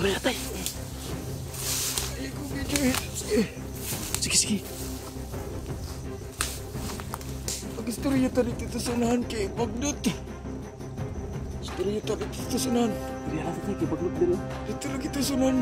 Tuloy natin. Sige, sige. Pag-istorya tayo dito sa unahan kay Bagnot. Istorya tayo dito sa unahan. Hindi natin tayo kay Bagnot din. Dito lagi tayo sa unahan.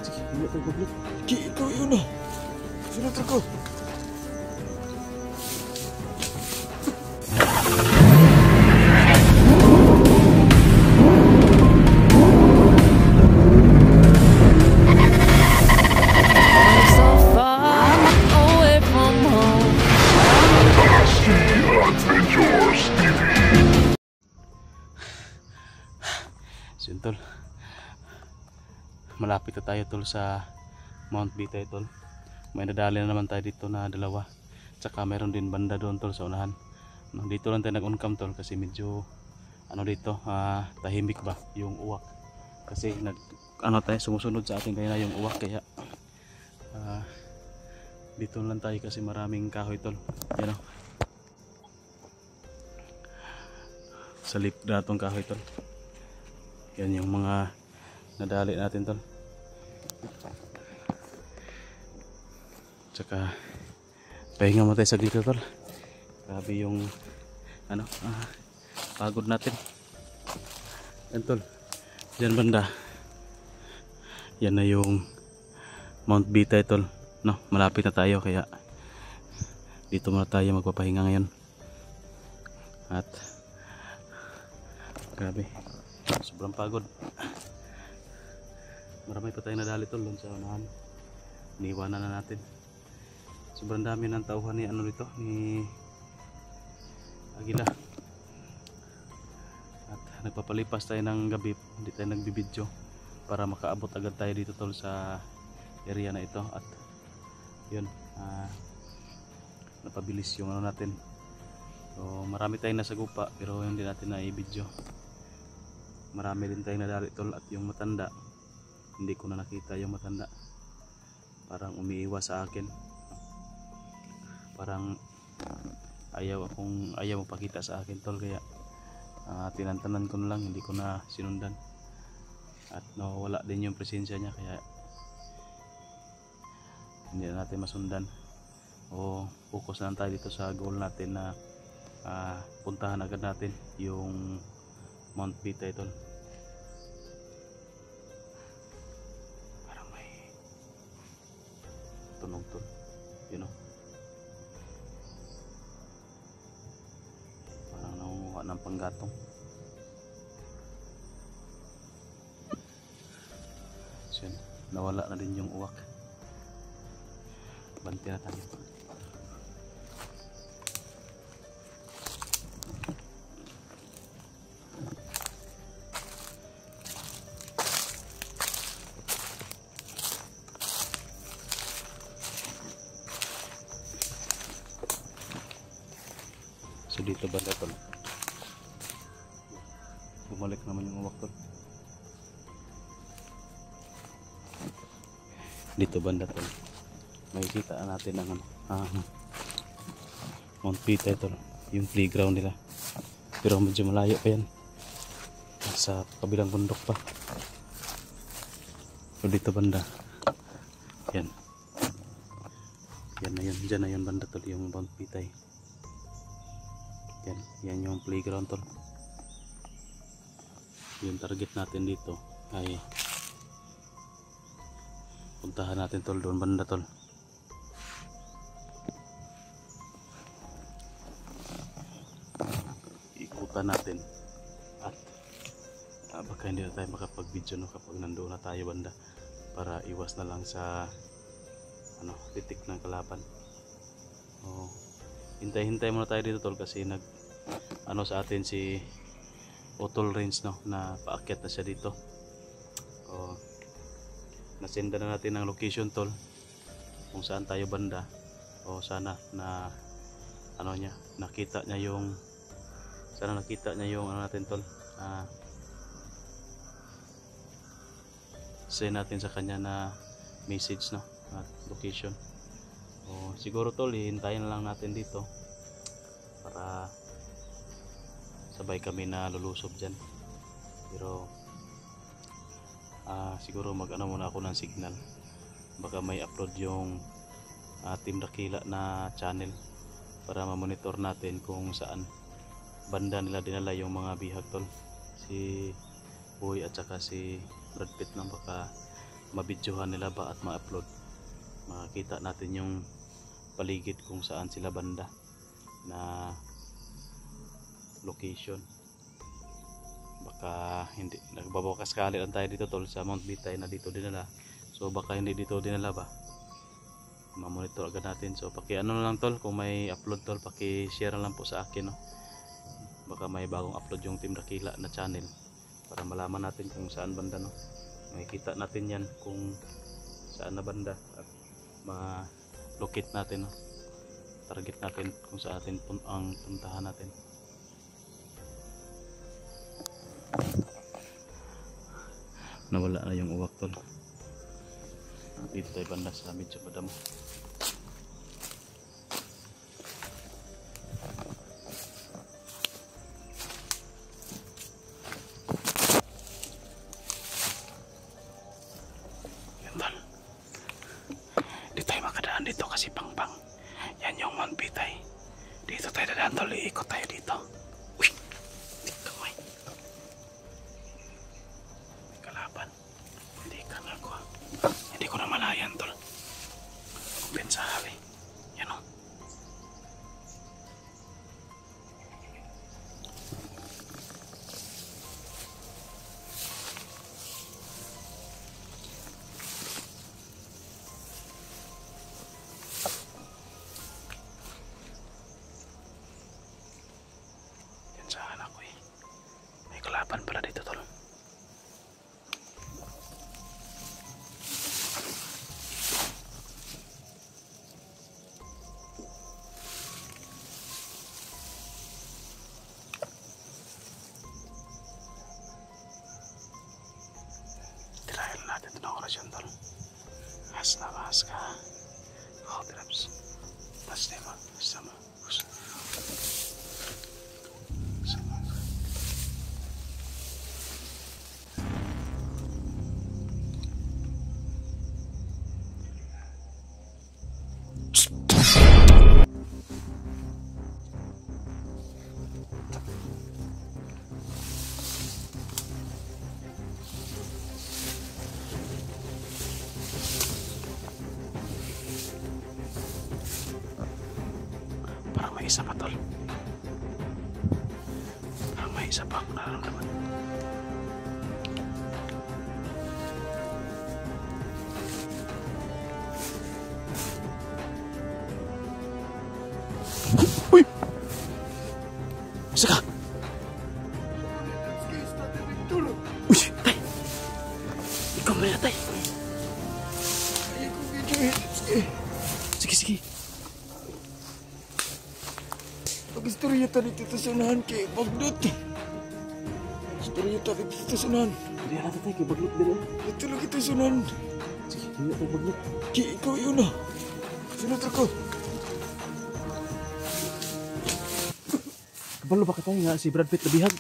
Sige, hindi tayo Bagnot. Kaya ikaw yun na. Sunod ako. Tol, malapit na tayo tol sa Mount Bitay tol. May nadali na naman tayo dito na dalawa, tsaka meron din banda doon tol sa unahan. Dito lang tayo nag-uncam tol kasi medyo ano dito, tahimik ba yung uwak kasi tayo sumusunod sa ating kanina yung uwak, kaya dito lang tayo kasi maraming kahoy tol. Yan o, sa lip na itong kahoy tol. Yan yung mga nadali natin tol. Tsaka pahinga mo tayo sa dito tol. Grabe yung pagod natin. Yan tol, dyan banda, yan na yung Mount Bitay tol, no? Malapit na tayo, kaya dito muna tayo magpapahinga ngayon. At grabe, sobrang pagod. Marami pa tayong nadali tol doon sa unahan. Iniwanan na natin. Sobrang dami ng tauhan ni nito, ni Agila. At nagpapalipas tayo ng gabi, hindi tayo nagbibidyo para makaabot agad tayo dito tol sa area na ito. At yun, napabilis yung natin. So marami tayong nasagupa pero hindi natin na i-video. Marami din tayong nadali tol, at yung matanda, hindi ko na nakita yung matanda. Parang umiiwas sa akin. Parang ayaw magpakita sa akin tol, kaya tinantanan ko na lang, hindi ko na sinundan. At nawala din yung presensya niya, kaya hindi na natin masundan. O focus na lang tayo dito sa goal natin na puntahan agad natin yung Mount Bitay tol. Parang may tunog tol, you know, parang nangunguha ng panggatong. So yun, nawala na din yung uwak. Banti na tayo. So dito banda tol, bumalik naman yung uwak tol. Dito banda tol, makikita natin ang Mount Bitay tol, yung playground nila. Pero medyo malayo pa yan, sa kabilang bundok pa. So dito banda, yan na yun, dyan na yun banda tol, yung Mount Bitay. Yan yung playground tol. Yung target natin dito ay puntahan natin tol doon banda tol. Ikutan natin at baka hindi na tayo makapag video no, kapag nandoon na tayo banda, para iwas na lang sa titik ng kalaban. Hintay-hintay muna tayo dito tol, kasi sa atin si Otol Range no, na paakyat na siya dito. Nasenda na natin ang location tol, kung saan tayo banda. Sana na nakita niya yung natin tol. Send natin sa kanya na message no, at location. Siguro tol, hihintayin na lang natin dito para sabay kami na lulusob dyan. Pero siguro mag-ano muna ako ng signal, baka may upload yung Team Dakila na channel para ma-monitor natin kung saan banda nila dinala yung mga bihag tol. Si Boy at saka si Brad Pitt nang baka mabidyohan nila ba at ma-upload, makita natin yung paligid kung saan sila banda na location. Baka hindi, nagbabakas kali lang tayo dito tol sa Mount Bitay na dito dinala, so baka hindi dito dinala ba, ma-monitor agad natin. So paki ano lang tol, kung may upload tol paki share lang po sa akin, no? Baka may bagong upload yung Team Dakila na channel para malaman natin kung saan banda, no? Makikita natin yan kung saan na banda at ma-locate natin, no? Target natin kung saan natin ang puntahan natin. Nawala na yung uwak tol. Dito tayo banda sa medyo padam. Yan tol. Di tayo makadaan dito kasi pang-pang. Yan yung Mount Bitay. Dito tayo dadaan tol. Iikot tayo dito. Uy! Kamay. May kalaban. Hindi ko na malayan tol. Kompensahali. Yan o. Yan saan ako eh. May kalaban pala dito tol. Natin ito ng orasyon tol. As na mas ka Hodraps Pastema Sama Sama may isa pa tol. May isa pa akong nararamdaman. Uy! Isa ka! Uy! Tay! Ikaw mo na tay! Sige, sige. Istorya tadi dito sa unahan kay Bagdot. Istorya tadi dito sa unahan. Hindi natin tayo kay Baglot din. Ito lang kita sa unahan. Sige, hindi tayo Baglot. Kay ikaw yun na. Sunod ako. Kabalo ba ka tayo nga si Brad Pitt nabihag?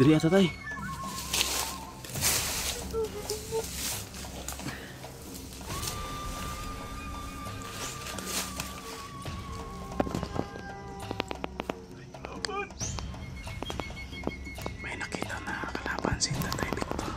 Diri ata tay. May nakita na kalaban si Tatay Victor.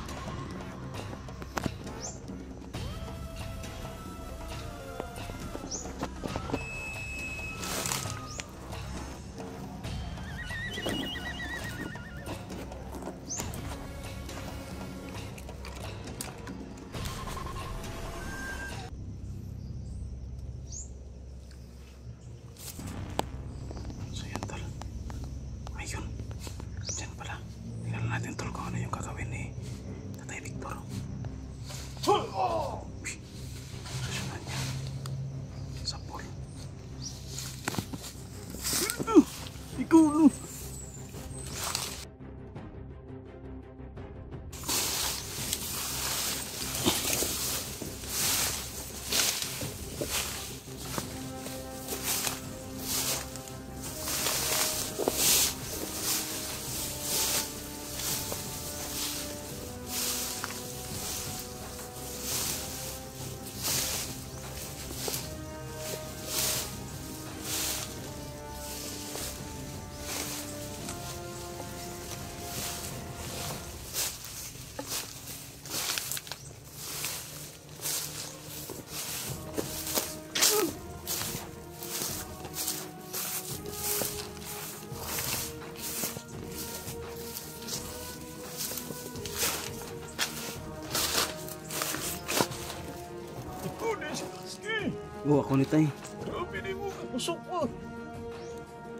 Sige. Oh, ako ni tay. Grabe ni mo. Kapusok pa.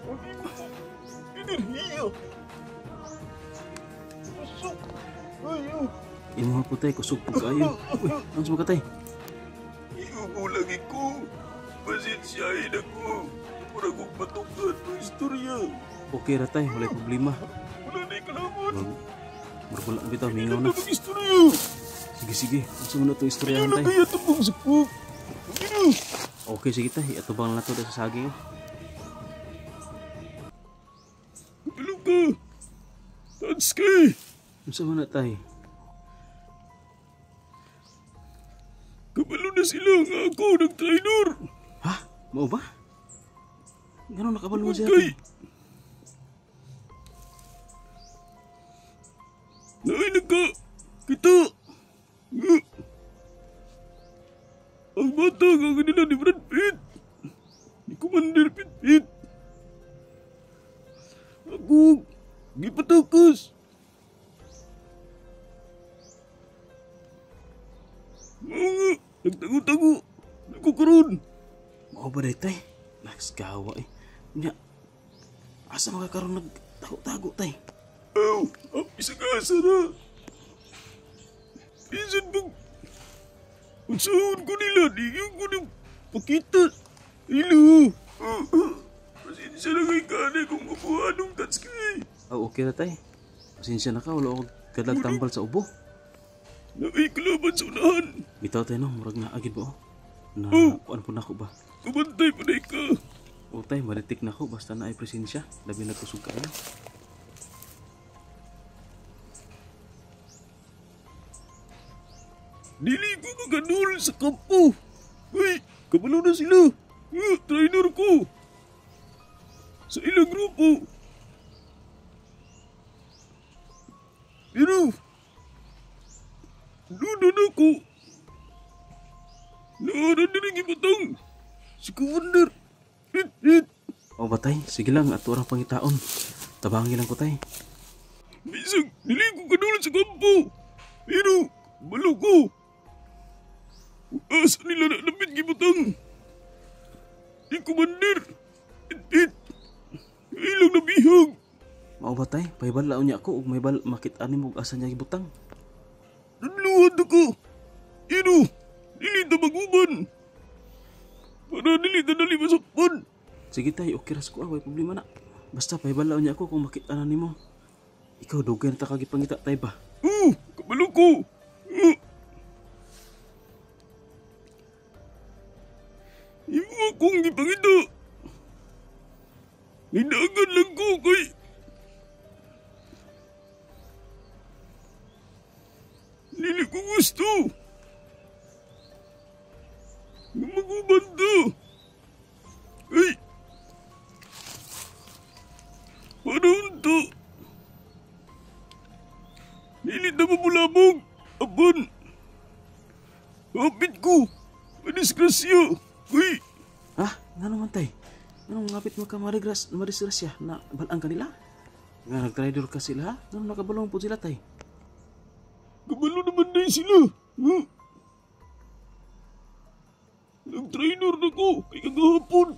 Grabe mo. Enerhiya. Kapusok. Ayaw. Imo po tay, kusog po kayo. Uy, ano sa mga tay? Iugulagi ko. Pasensyahin ako. Murag kong patukan ng istorya. Okay ra tay, wala problema. Wala na ikalaman. Wala bitaw, mingaw na. Ang istorya. Sige, sige. Ano sa muna itong istoryahan Ayaw na tay? kaya tapong sakop. Ano? Okay, sige tay. Atubang na to sa saging. Kapilo ka. Tatsuki. Ano sa muna tay? Kabalo na sila nga ako ng trainer. Ha? Mao ba? Gano'n nakabalo mo siya Okay. tay? Nainig ka. Kita. Nga. Ang bata nga kanila ni Brad Pitt. Ni Commander Pitt. Ako. Gipatakas. Mga. Nagtago-tago. Nagkukaroon. Mao ba day tay? Nakasgawa eh. Nya, asa makakaroon nagtago-tago tay? Aw. Ang isa-kasa na. Pinsan bang. Unsahon ko nila. Digyan ko ng pakita. Ilo. Pasensya na kay kanay kung mabuhan ng Tatsuki. Oh, okay na tay. Pasensya na ka, wala akong kadag tambal sa ubo. Nakikalaban sa unahan. Bitaw tayo no, murag na agad ba oh? Na, Oh. ano po na ako ba? Kumantay pa na ka. O tay, maritik na ako basta na ay presensya. Labi na kusog kayo. Dili ko kaganul sa kampo. Ay, kabalo na sila. Trainer ko. Sa ilang grupo. Pero, doon ako. Naaran na rin ibatang. Si Commander. Hit. O ba tay, sige lang at orang pangitaon. Tabangin lang ko tay. Bisag, dili ko kanulan sa kampo. Pero, balo ko. Asa nila na lapit gibutang. Di Commander. Hit. Ilang nabihag. Mao ba tay, pahibalaon niya ako ug may bal makit-an mo asa niya gibutang. Nanluhan ako. Ino, dili na maguban. Para dili na dali masakpan. Sige tay, okay ras ko way problema na. Basta pahibalaon niya ako kung makit-an nimo. Ikaw dugay na ta kagipangita tay ba? Kabalo ko. Imo akong gipangita. Hinagan lang ko kay... Dili ko gusto. Na maguban to. Ay! Parang to. Dili na mabulabog. Aban. Hapit ko. Madisgrasya. Uy! Ha? Nga naman tay? Anong ngapit mo ka madisgrasya na balang kanila? Nga nag-trader ka sila ha? Anong nakabalong po sila tay? Kabalo naman na sila. Nag-trainer na ko kay kagahapon.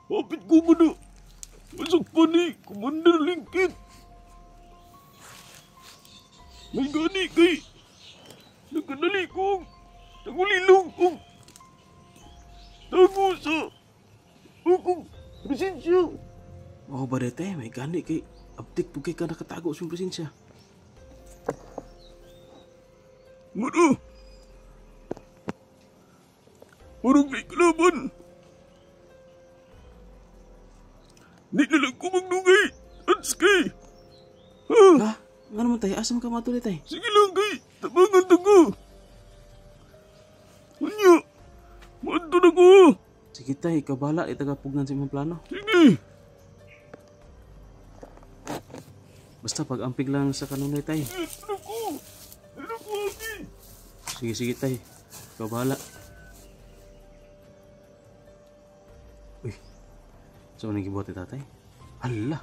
Hapit ko mo na. Masok pa ni Commander Linkit. May gani kay nagkadali kong nagulilong kong tago sa akong presensya. Oo ba dete? May gani kay abdik po kay ka nakatago sa presensya. Mara! Parang may kalaban. Di na lang ko magdugay. Atsuki! Ha? Ha? Nga naman tay? Asam ka matuloy tay? Sige lang kay. Tabangan ko. Anya? Manto na ko. Sige tay, ikaw bala. Itagapugnan sa imong plano. Sige. Basta pag-ampig lang sa kanunay tay. Ano ko? Ano ko, Aki? Sige, sige tay. Ikaw bahala. Uy. Saan mo nang gibuhat ni tatay? Hala.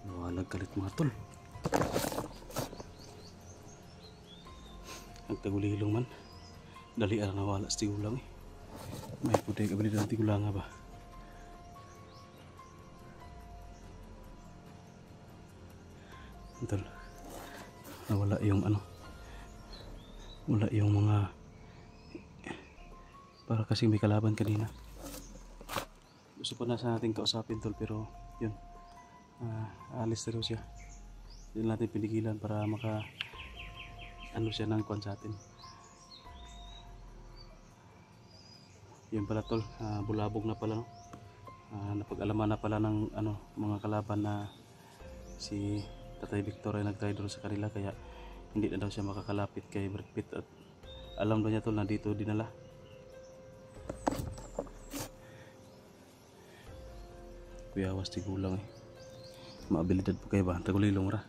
Nawalag kalit mga tol. Ang tagulilong man. Dali ara nawala sa tigulang eh. May puti ka ba dito ng tigulanga ba? Tol, nawala yung ano, wala yung mga, para kasing may kalaban kanina. Gusto pa na sa natin kausapin tol, pero yun, alis na daw siya. Hindi natin pinigilan para maka ano siya ng kwan sa atin. Yun pala tol, bulabog na pala, no? Napag-alaman na pala ng ano, mga kalaban na si Tatay Victor ay nag-try doon sa kanila, kaya hindi na daw siya makakalapit kay Brad Pitt, at alam daw niya tol na dito dinala. Kuya awas tigulang eh. Maabilidad po kayo ba? Tagulilong ra.